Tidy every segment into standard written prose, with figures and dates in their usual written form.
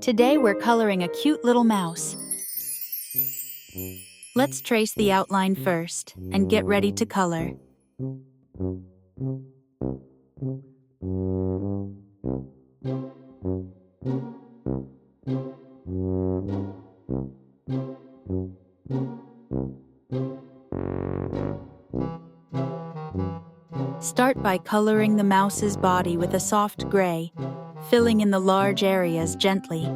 Today we're coloring a cute little mouse. Let's trace the outline first and get ready to color. Start by coloring the mouse's body with a soft gray, filling in the large areas gently.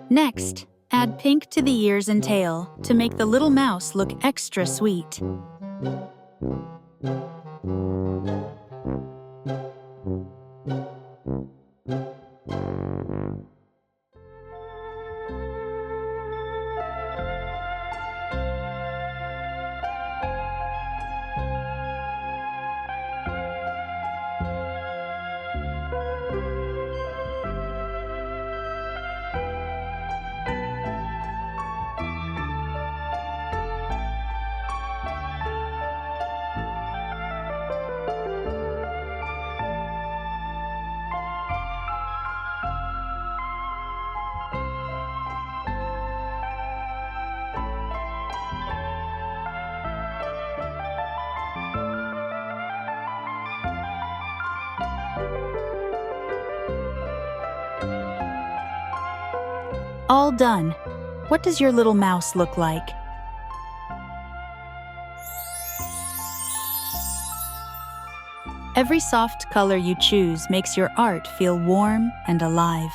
Next, add pink to the ears and tail to make the little mouse look extra sweet. All done. What does your little mouse look like? Every soft color you choose makes your art feel warm and alive.